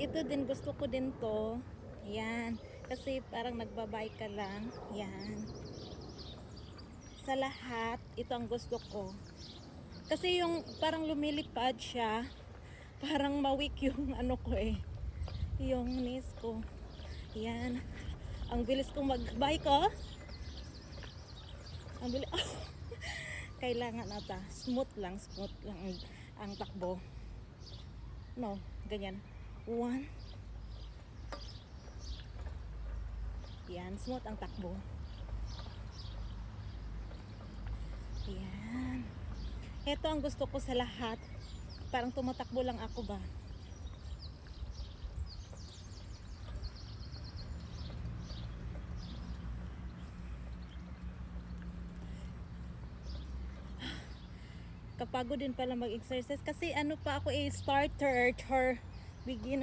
ito din gusto ko din to. Yan. Kasi parang nagbabike ka lang. Yan. Sa lahat, ito ang gusto ko. Kasi yung parang lumilipad siya. Parang mawik yung ano ko eh. Yung knees ko. Yan. Ang bilis kong mag-bike oh. Ang bilis. Oh. Kailangan ata. Smooth lang ang takbo. No, ganyan. 1. Yan, smooth ang takbo. Yan. Ito ang gusto ko sa lahat. Parang tumatakbo lang ako ba. Kapagod din pala mag-exercise kasi ano pa ako starter or beginner